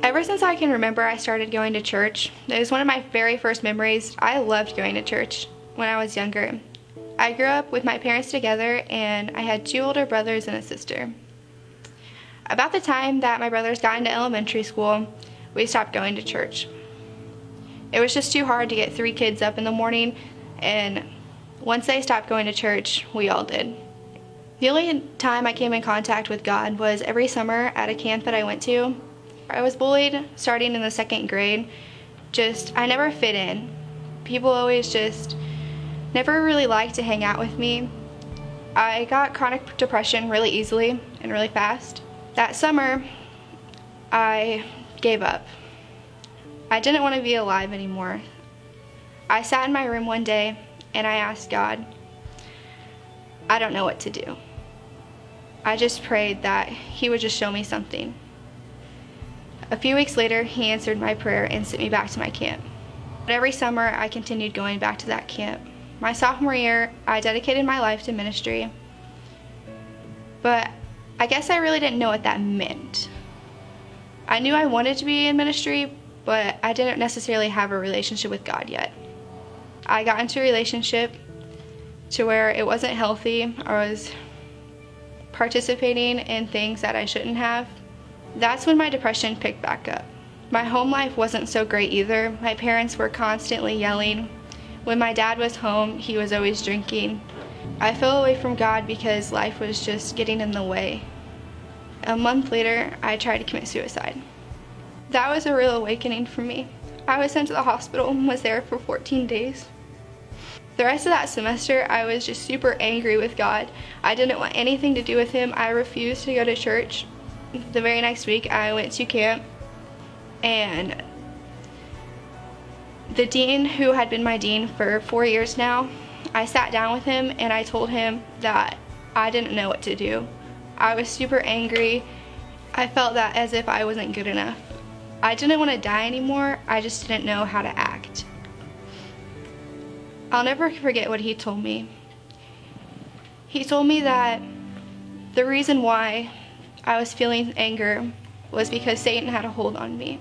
Ever since I can remember, I started going to church. It was one of my very first memories. I loved going to church when I was younger. I grew up with my parents together, and I had 2 older brothers and a sister. About the time that my brothers got into elementary school, we stopped going to church. It was just too hard to get 3 kids up in the morning, and once they stopped going to church, we all did. The only time I came in contact with God was every summer at a camp that I went to. I was bullied starting in the 2nd grade. I never fit in. People always never really liked to hang out with me. I got chronic depression really easily and really fast. That summer, I gave up. I didn't want to be alive anymore. I sat in my room one day and I asked God, I don't know what to do. I just prayed that He would just show me something. A few weeks later, He answered my prayer and sent me back to my camp. But every summer, I continued going back to that camp. My sophomore year, I dedicated my life to ministry, but I guess I really didn't know what that meant. I knew I wanted to be in ministry, but I didn't necessarily have a relationship with God yet. I got into a relationship to where it wasn't healthy. I was participating in things that I shouldn't have. That's when my depression picked back up. My home life wasn't so great either. My parents were constantly yelling. When my dad was home, he was always drinking. I fell away from God because life was just getting in the way. A month later, I tried to commit suicide. That was a real awakening for me. I was sent to the hospital and was there for 14 days. The rest of that semester, I was just super angry with God. I didn't want anything to do with Him. I refused to go to church. The very next week, I went to camp, and the dean, who had been my dean for 4 years now, I sat down with him and I told him that I didn't know what to do. I was super angry. I felt that as if I wasn't good enough. I didn't want to die anymore. I just didn't know how to act. I'll never forget what he told me. He told me that the reason why I was feeling anger was because Satan had a hold on me.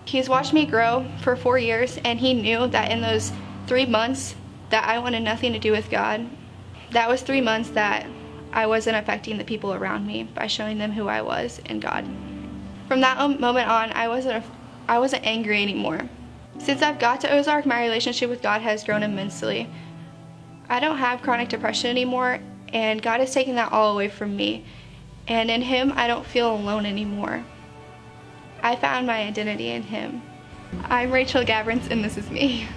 He's watched me grow for 4 years, and he knew that in those 3 months that I wanted nothing to do with God, that was 3 months that I wasn't affecting the people around me by showing them who I was in God. From that moment on, I wasn't angry anymore. Since I've got to Ozark, my relationship with God has grown immensely. I don't have chronic depression anymore, and God has taken that all away from me. And in Him, I don't feel alone anymore. I found my identity in Him. I'm Rachel Gabbrants, and this is me.